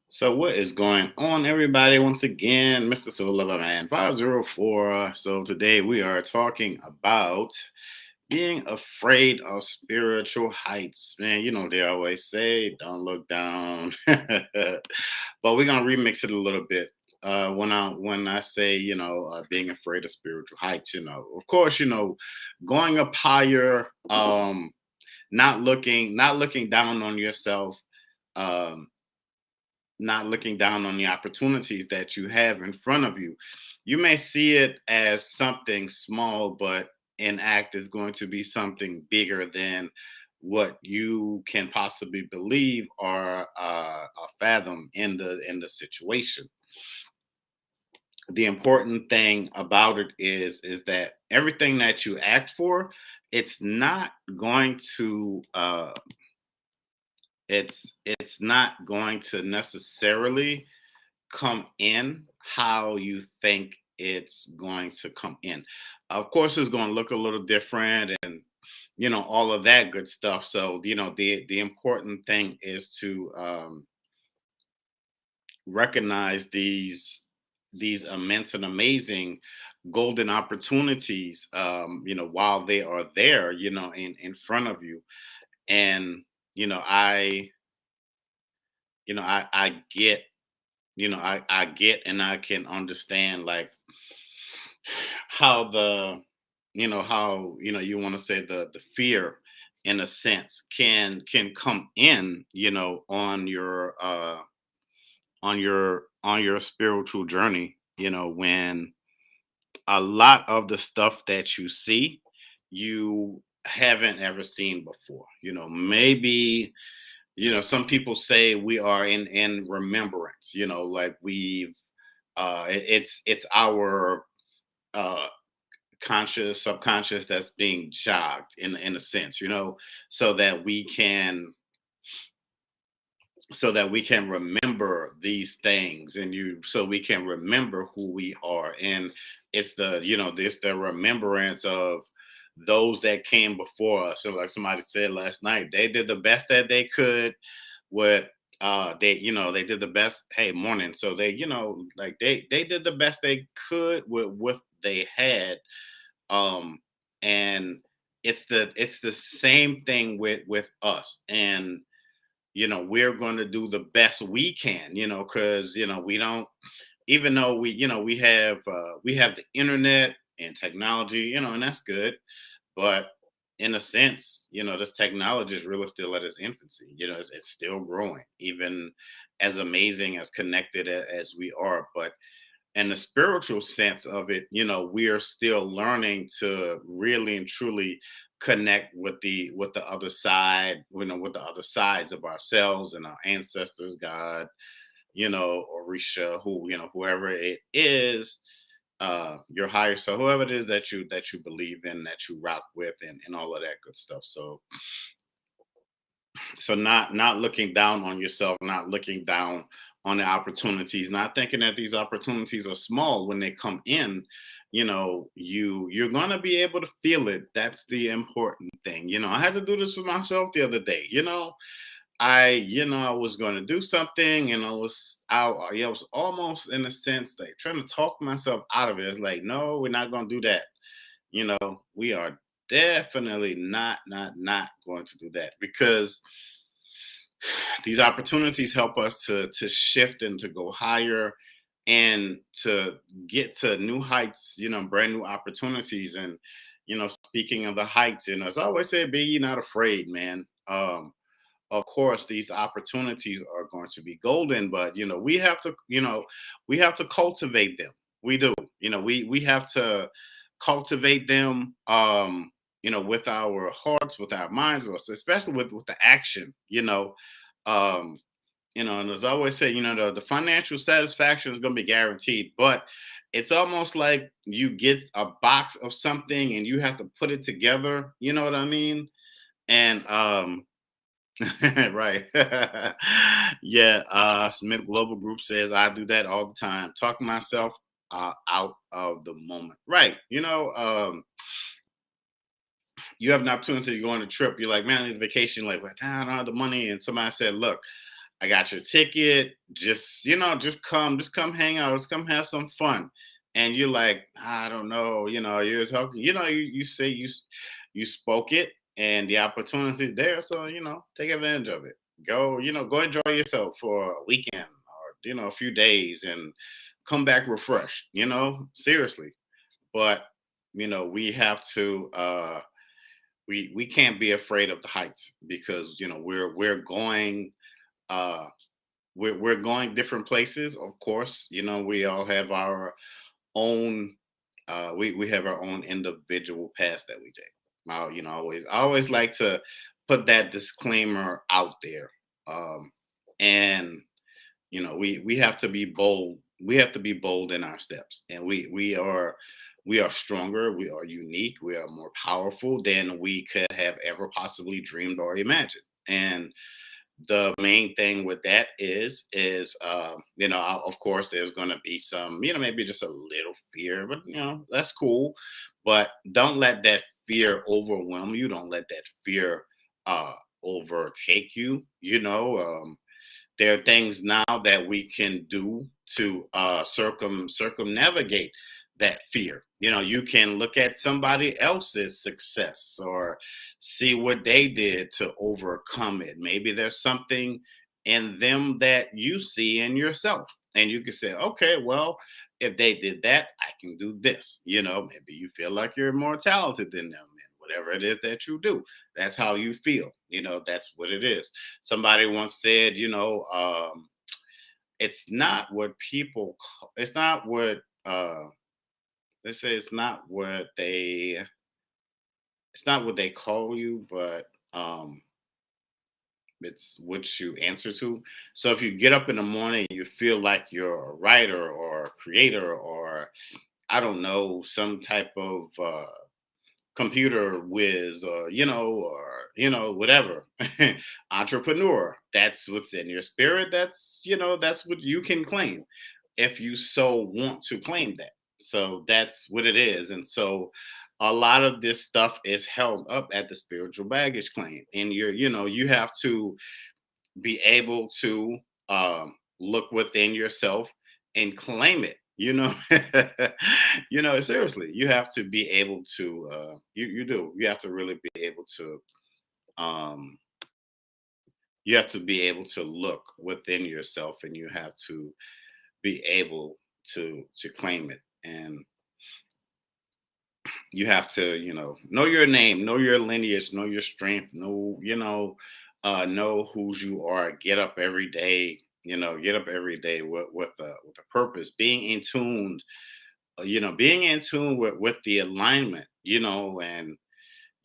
So what is going on, everybody? Once again, Mr. Soul Lover Man 504. So today we are talking about being afraid of spiritual heights. Man, you know they always say, don't look down. But we're gonna remix it a little bit. When I say, being afraid of spiritual heights, of course, going up higher, not looking down on yourself. Um not looking down on the opportunities that you have in front of you. You may see it as something small, but in act is going to be something bigger than what you can possibly believe or fathom in the situation. The important thing about it is that everything that you ask for, it's not going to it's not going to necessarily come in how you think it's going to come in. Of course, it's going to look a little different and all of that good stuff. So, the important thing is to recognize these immense and amazing golden opportunities while they are there, in front of you. And you know, I I get I get and I can understand like how how you want to say the fear in a sense can come in on your spiritual journey, when a lot of the stuff that you see you haven't ever seen before. Maybe some people say we are in remembrance, like it's our uh conscious subconscious that's being jogged in a sense, so that we can remember these things, and so we can remember who we are. And it's the remembrance of those that came before us. So like somebody said last night, they did the best that they could with they did the best. Hey, morning. So they, like they did the best they could with what they had. And it's the same thing with us. And we're going to do the best we can, because we don't, even though we have the internet and technology, and that's good. But in a sense, this technology is really still at its infancy. It's still growing, even as amazing as connected as we are. But in the spiritual sense of it, we are still learning to really and truly connect with the other side, with the other sides of ourselves and our ancestors, God, Orisha, whoever it is, your higher self, whoever it is that you believe in, that you rock with, and all of that good stuff. So not looking down on yourself, not looking down on the opportunities, not thinking that these opportunities are small when they come in. You're gonna be able to feel it. That's the important thing. I had to do this for myself the other day. I was going to do something, and I was almost in a sense like trying to talk myself out of it. It's like, no, we're not going to do that. We are definitely not going to do that, because these opportunities help us to shift and to go higher and to get to new heights, brand new opportunities. And speaking of the heights, as I always say, be ye not afraid, man. Of course these opportunities are going to be golden, but we have to cultivate them. We do. We have to cultivate them, with our hearts, with our minds, especially with the action. um and as I always say, the financial satisfaction is going to be guaranteed, but it's almost like you get a box of something and you have to put it together, you know what I mean? And right. Yeah. Smith Global Group says I do that all the time. Talk myself out of the moment. Right. You have an opportunity to go on a trip. You're like, man, I need a vacation. Like, well, I don't have the money. And somebody said, look, I got your ticket. Just, just come hang out. Let's come have some fun. And you're like, I don't know, you're talking, you say you spoke it and the opportunity is there. So, take advantage of it. Go, go enjoy yourself for a weekend or, a few days and come back refreshed, seriously. But, we have to, we can't be afraid of the heights because, we're going, uh, we're going different places, of course. We all have our own, we have our own individual paths that we take. I always like to put that disclaimer out there. And we have to be bold. We have to be bold in our steps, and we are stronger. We are unique. We are more powerful than we could have ever possibly dreamed or imagined. And the main thing with that is of course there's going to be some, maybe just a little fear, but that's cool. But don't let that fear overwhelm you. Don't let that fear uh overtake you. There are things now that we can do to circumnavigate that fear. You can look at somebody else's success or see what they did to overcome it. Maybe there's something in them that you see in yourself, and you can say, okay, well, if they did that, I can do this. Maybe you feel like you're more talented than them in whatever it is that you do. That's how you feel. That's what it is. Somebody once said, it's not what it's not what, they say it's not what they call you, but it's what you answer to. So if you get up in the morning, you feel like you're a writer or a creator or, I don't know, some type of computer whiz, or whatever, entrepreneur, that's what's in your spirit. That's what you can claim if you so want to claim that. So that's what it is. And so a lot of this stuff is held up at the spiritual baggage claim, and you have to be able to look within yourself and claim it. Seriously, you have to be able to. You do. You have to really be able to. Um, you have to be able to look within yourself, and you have to be able to claim it. And you have to, know your name, know your lineage, know your strength, know whose you are. Get up every day, get up every day with a purpose, being in tune with the alignment, and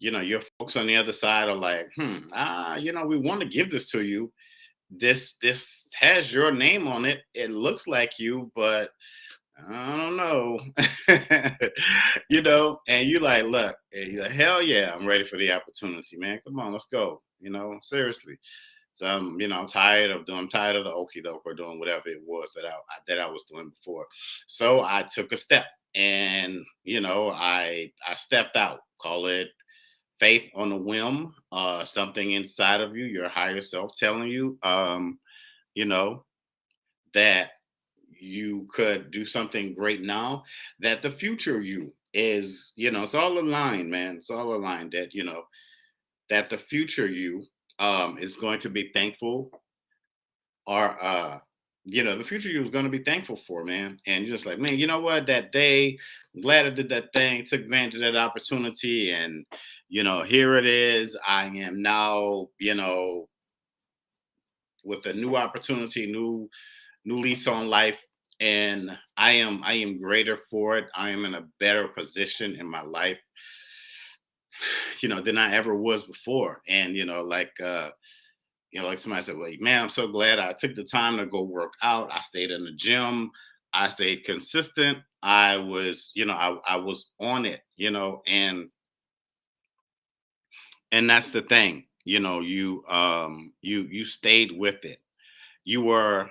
your folks on the other side are like, we want to give this to you. This has your name on it. It looks like you, but I don't know. And you like, look, and you're like, hell yeah, I'm ready for the opportunity, man. Come on, let's go. Seriously. So I'm tired of the okie doke or doing whatever it was that I was doing before. So I took a step, and I stepped out. Call it faith on a whim, something inside of you, your higher self telling you, you know, that you could do something great now, that the future you is, it's all aligned, man. It's all aligned that, that the future you is going to be thankful, or the future you is going to be thankful for, man. And you're just like, man, you know what, that day, I'm glad I did that thing, took advantage of that opportunity, and here it is. I am now, with a new opportunity, new lease on life, and I am greater for it. I am in a better position in my life, than I ever was before. And like somebody said, well, man, I'm so glad I took the time to go work out. I stayed in the gym. I stayed consistent. I was, I was on it, and that's the thing. You stayed with it. You were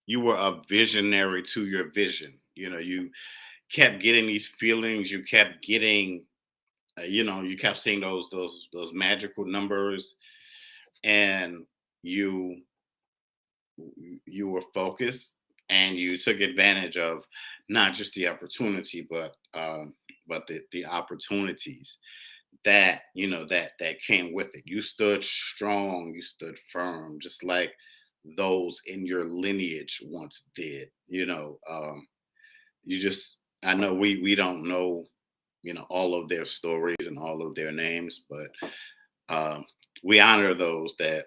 you were a visionary to your vision. You kept getting these feelings. You kept getting, you kept seeing those magical numbers, and you you were focused and you took advantage of not just the opportunity, but the opportunities that that came with it. You stood strong, you stood firm, just like those in your lineage once did. You just I know we don't know all of their stories and all of their names, but we honor those that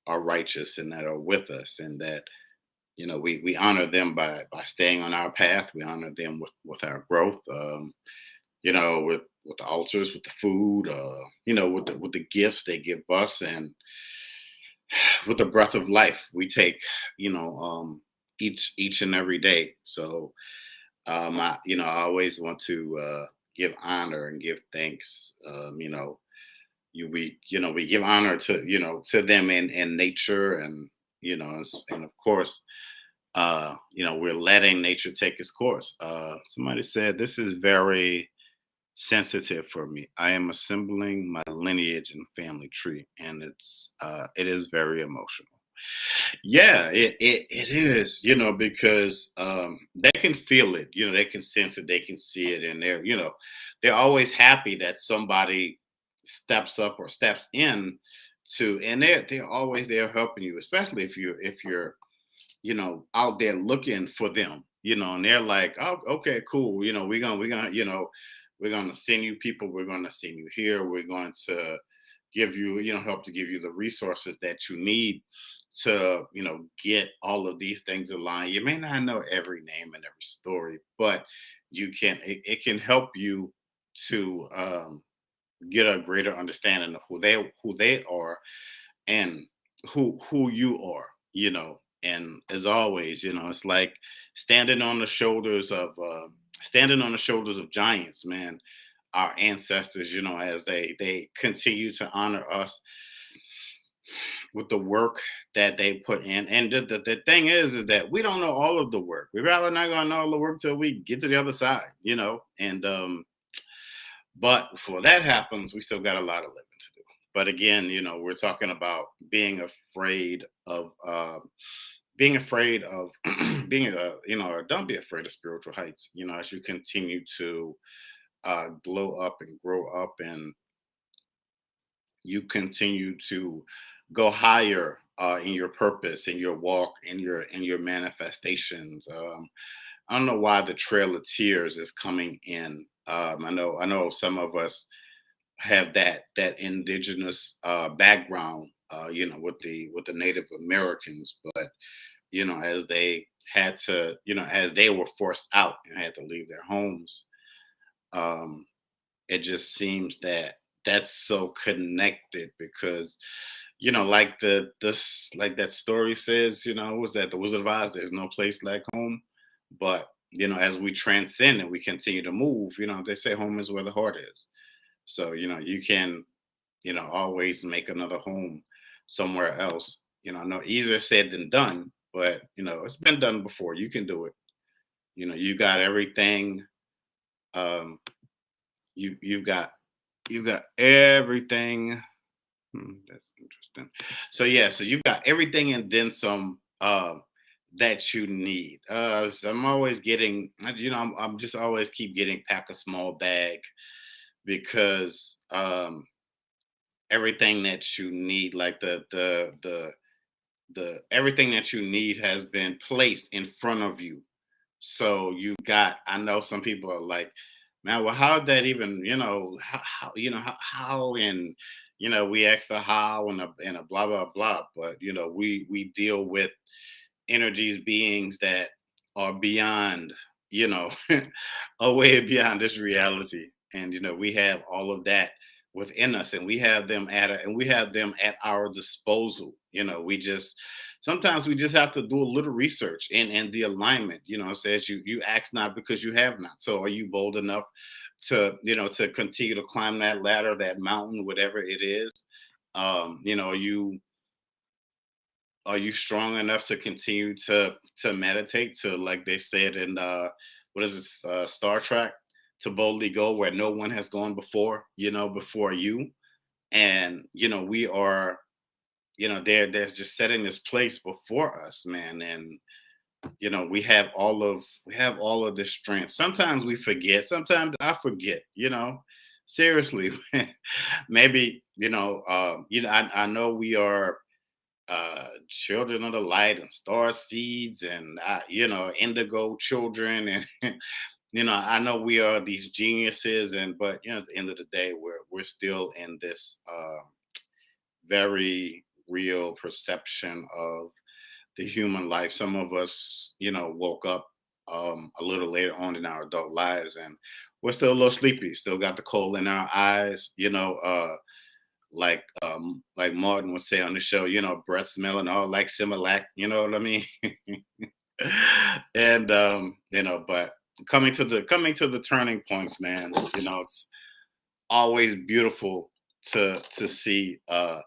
are righteous and that are with us, and that we honor them by staying on our path. We honor them with our growth, with the altars, with the food, with the gifts they give us, and with the breath of life we take, each and every day. So I always want to give honor and give thanks. We give honor to them in nature, and and of course, we're letting nature take its course. Somebody said this is very sensitive for me. I am assembling my lineage and family tree, and it is very emotional. Yeah, it is, because they can feel it, they can sense it, they can see it, and they're always happy that somebody steps up or steps in and they're always there helping you, especially if you're out there looking for them, and they're like, oh, okay, cool, we're gonna send you people, we're gonna send you here, we're going to give you, help to give you the resources that you need to, get all of these things aligned. You may not know every name and every story, but it can help you to get a greater understanding of who they are, and who you are, and as always, it's like standing on the shoulders of giants, man. Our ancestors, as they continue to honor us with the work that they put in. And the thing is that we don't know all of the work. We're probably not gonna know all the work till we get to the other side, and but before that happens, we still got a lot of living to do. But again, we're talking about being afraid of being don't be afraid of spiritual heights, as you continue to glow up and grow up, and you continue to go higher in your purpose, in your walk, in your manifestations. I don't know why the Trail of Tears is coming in. I know some of us have that indigenous background, with the Native Americans, but as they had to, as they were forced out and had to leave their homes, um, it just seems that that's so connected, because like like that story says, was that the Wizard of Oz, there's no place like home. But as we transcend and we continue to move, they say home is where the heart is. So you can always make another home somewhere else. No, easier said than done, but it's been done before. You can do it. You got everything. um you've got everything. That's interesting. So yeah, so you've got everything and then some, that you need. So I'm always getting, I'm just always keep getting pack a small bag, because everything that you need, like the everything that you need has been placed in front of you. So you got, I know some people are like, man, well, how did that even, how, and, we ask the how and a blah, blah, blah. But, we deal with energies, beings that are beyond, you know, are way beyond this reality. And, we have all of that within us, and we have them at our disposal. We just, sometimes we just have to do a little research and the alignment. It says you ask not because you have not. So are you bold enough to continue to climb that ladder, that mountain, whatever it is? Are you strong enough to continue to meditate, to, like they said in what is it, Star Trek, to boldly go where no one has gone before, before you? And we are, there's just setting this place before us, man. And we have all of this strength. Sometimes we forget. Sometimes I forget. Seriously. Maybe I know we are children of the light and star seeds and indigo children, and I know we are these geniuses, and but at the end of the day, we're still in this very real perception of the human life. Some of us, woke up a little later on in our adult lives, and we're still a little sleepy. Still got the coal in our eyes. Like Martin would say on the show, breath smelling all like Similac. You know what I mean? And but coming to the turning points, man. It's always beautiful to see the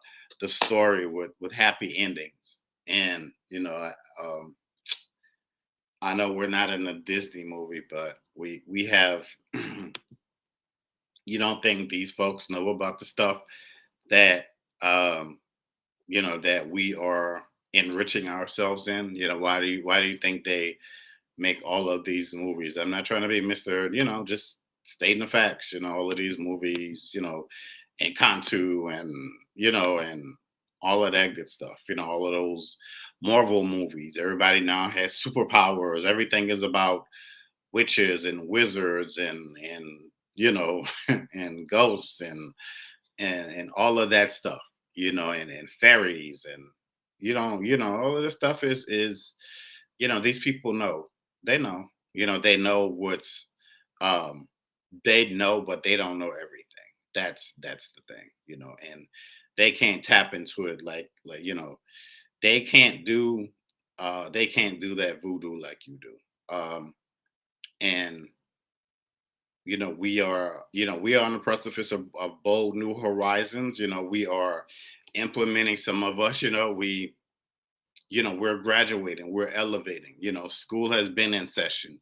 story with happy endings. And I know we're not in a Disney movie, but we have. You don't think these folks know about the stuff that um, that we are enriching ourselves in? Why do you think they make all of these movies? I'm not trying to be Mr. Just stating the facts. All of these movies, and Kantu, and all of that good stuff. All of those Marvel movies. Everybody now has superpowers. Everything is about witches and wizards and and ghosts and all of that stuff. And fairies, and all of this stuff is these people know. They know what's um they know, but they don't know everything. That's the thing. And they can't tap into it like they can't do that voodoo like you do. And we are on the precipice of bold new horizons. We are implementing, some of us. We're graduating, we're elevating. School has been in session.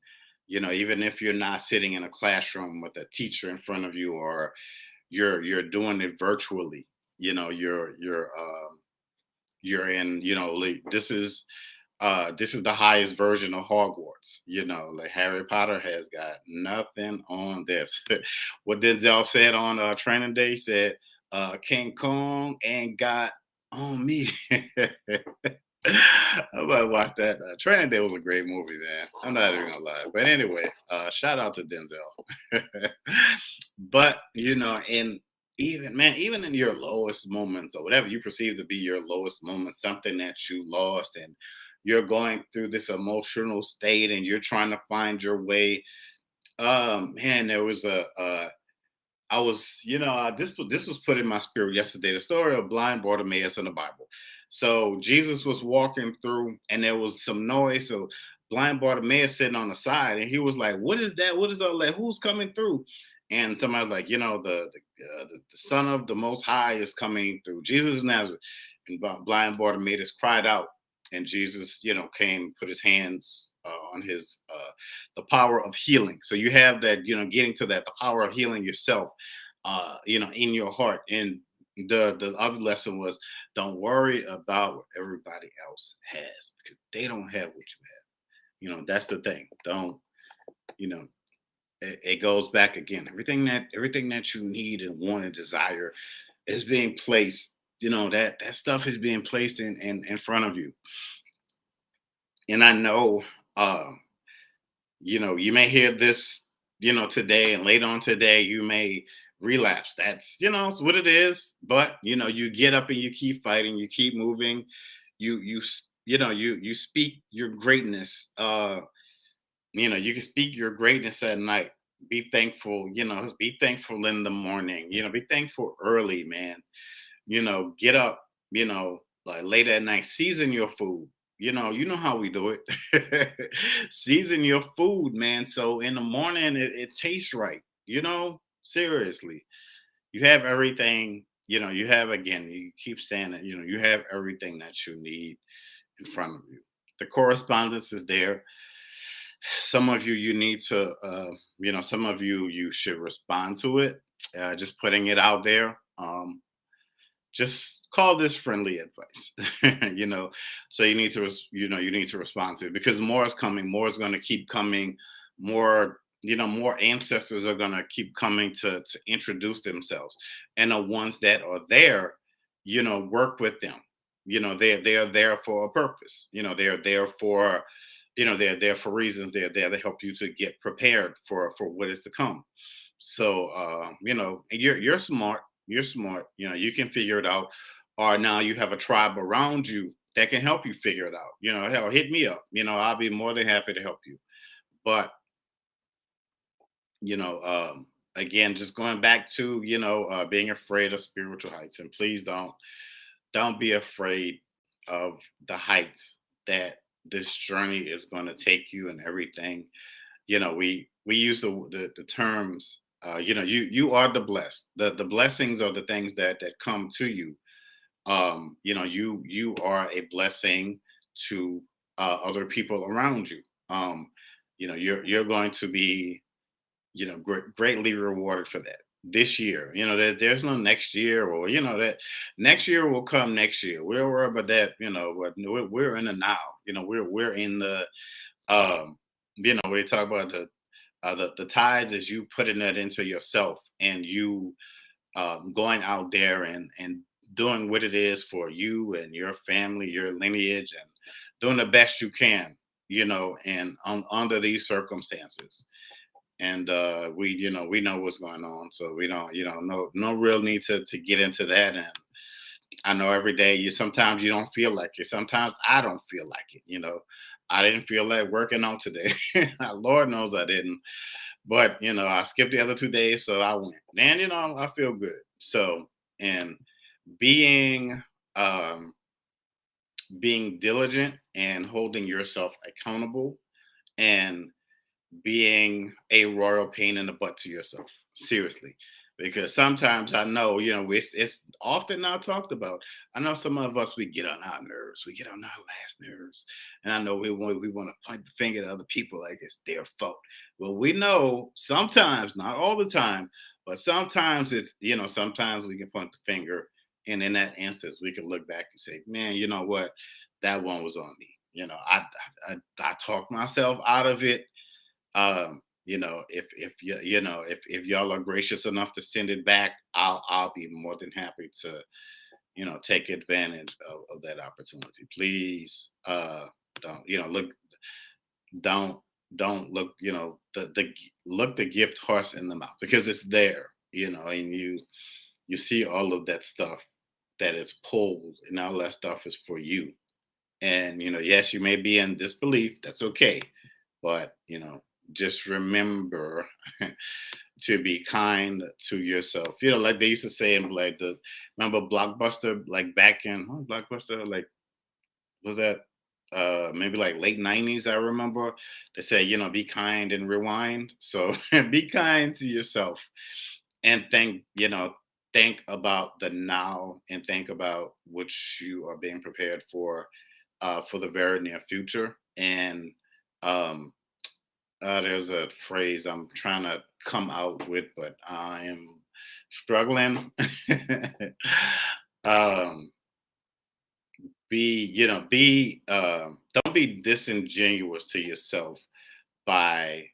Even if you're not sitting in a classroom with a teacher in front of you, or you're doing it virtually. You're in. Like, this is the highest version of Hogwarts. Like Harry Potter has got nothing on this. What Denzel said on Training Day, said, King Kong ain't got on me. I'm about to watch that. Training Day was a great movie, man. I'm not even gonna lie. But anyway, shout out to Denzel. But and even, man, even in your lowest moments, or whatever you perceive to be your lowest moment, something that you lost, and you're going through this emotional state, and you're trying to find your way. Man, there was I was, this was put in my spirit yesterday. The story of blind Bartimaeus in the Bible. So Jesus was walking through, and there was some noise. So blind Bartimaeus sitting on the side, and he was like, "What is that? What is all that? Who's coming through?" And somebody like, the Son of the Most High is coming through. Jesus of Nazareth. And blind Bartimaeus cried out, and Jesus, came, put his hands on his the power of healing. So you have that, getting to that, the power of healing yourself, in your heart. And the other lesson was, don't worry about what everybody else has, because they don't have what you have. That's the thing. Don't, you know, it goes back again. Everything that you need and want and desire is being placed. That stuff is being placed in front of you. And I know, um, you may hear this, today, and later on today, you may relapse. That's, it's what it is. But, you get up and you keep fighting, you keep moving, you speak your greatness. You can speak your greatness at night. Be thankful, be thankful in the morning, be thankful early, man. Get up, like late at night, season your food. You know how we do it. Season your food, man. So in the morning it tastes right. Seriously. You have everything, you have, again, you keep saying it, you have everything that you need in front of you. The correspondence is there. Some of you need to some of you should respond to it. Just putting it out there. just call this friendly advice. you know so you need to respond to it, because more is coming, more is going to keep coming, more, more ancestors are going to keep coming to introduce themselves, and the ones that are there, work with them. They're there for a purpose. They're there for, they're there for reasons. They're there to help you to get prepared for what is to come. So, and you're smart. You're smart. You can figure it out. Or now you have a tribe around you that can help you figure it out. Hell, hit me up. I'll be more than happy to help you. But you know, again, just going back to, being afraid of spiritual heights, and please don't be afraid of the heights that this journey is going to take you and everything. We use the terms, you are the blessed. The blessings are the things that come to you. You are a blessing to other people around you. You're going to be, greatly rewarded for that this year. There's no next year, or that next year will come next year. We'll worry about that. But we're in the now. We're in the, when they talk about the tides, is you putting that into yourself, and you going out there and doing what it is for you and your family, your lineage, and doing the best you can, and under these circumstances. And we know what's going on, so we don't, no real need to get into that. And I know every day, sometimes you don't feel like it, sometimes I don't feel like it. I didn't feel like working on today. Lord knows I didn't. But I skipped the other 2 days, so I went. And I feel good. So, and being um being diligent and holding yourself accountable, and being a royal pain in the butt to yourself. Seriously. Because sometimes I know, it's often not talked about. I know some of us, we get on our nerves, we get on our last nerves. And I know we want to point the finger at other people like it's their fault. Well, we know sometimes, not all the time, but sometimes sometimes we can point the finger. And in that instance, we can look back and say, man, you know what? That one was on me. I talked myself out of it. If if y'all are gracious enough to send it back, I'll be more than happy to, take advantage of that opportunity. Please, don't, don't don't look, look the gift horse in the mouth, because it's there. And you see all of that stuff that is pulled, and all that stuff is for you. And yes, you may be in disbelief, that's okay. But just remember to be kind to yourself. Like they used to say in, like, remember Blockbuster, like back in, Blockbuster, like, was that maybe like late 90s, I remember they say, be kind and rewind. So be kind to yourself, and think about the now, and think about what you are being prepared for the very near future. And um there's a phrase I'm trying to come out with, but I am struggling. um, don't be disingenuous to yourself by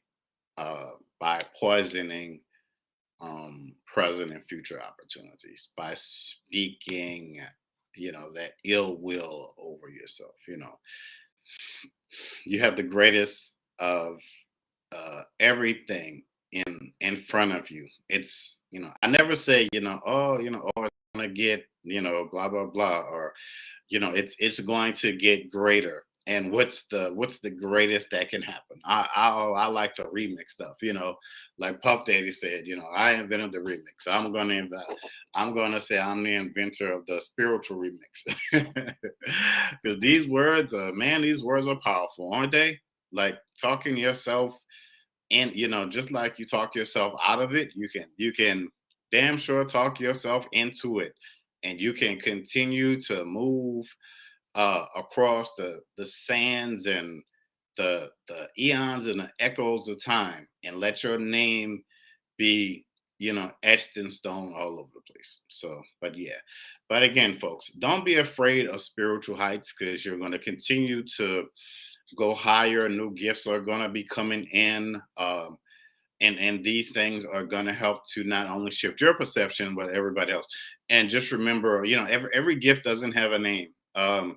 by poisoning present and future opportunities, by speaking, that ill will over yourself. You have the greatest of everything in front of you. It's, I never say, oh, it's gonna get, blah blah blah, or it's going to get greater. And what's the greatest that can happen? I like to remix stuff, like Puff Daddy said, I invented the remix. I'm gonna say I'm the inventor of the spiritual remix. Because these words, man, these words are powerful, aren't they? Like talking yourself, and just like you talk yourself out of it, you can damn sure talk yourself into it. And you can continue to move across the sands and the eons and the echoes of time, and let your name be etched in stone all over the place. So, but yeah, but again, folks, don't be afraid of spiritual heights because you're going to continue to go higher. New gifts are going to be coming in. And these things are going to help to not only shift your perception but everybody else. And just remember, every gift doesn't have a name. The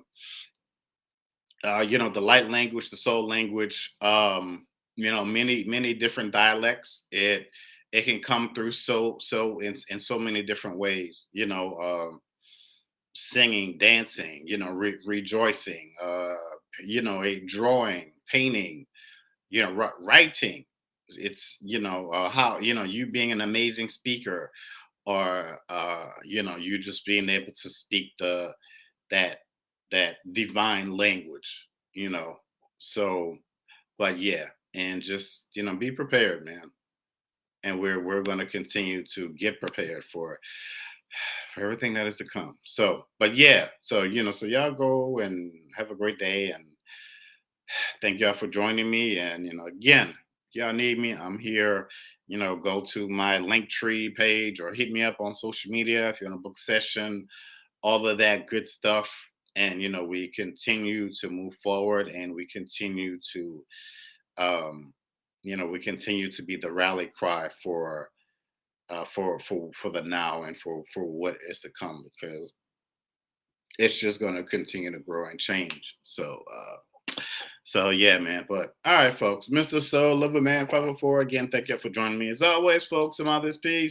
light language, the soul language, many different dialects. It can come through in so many different ways. Singing, dancing, rejoicing, a drawing, painting, writing. It's how you being an amazing speaker, or you just being able to speak that that divine language, you know. So, but yeah, and just be prepared, man. And we're going to continue to get prepared for everything that is to come. So, but yeah, so so y'all go and have a great day, and thank y'all for joining me. And again, y'all need me, I'm here. Go to my link tree page or hit me up on social media if you want a book session, all of that good stuff. And we continue to move forward, and we continue to be the rally cry for the now and for what is to come, because it's just going to continue to grow and change. So yeah, man. But all right, folks, Mr. Soul Lover Man 504, again, thank you for joining me as always, folks. I'm out this piece.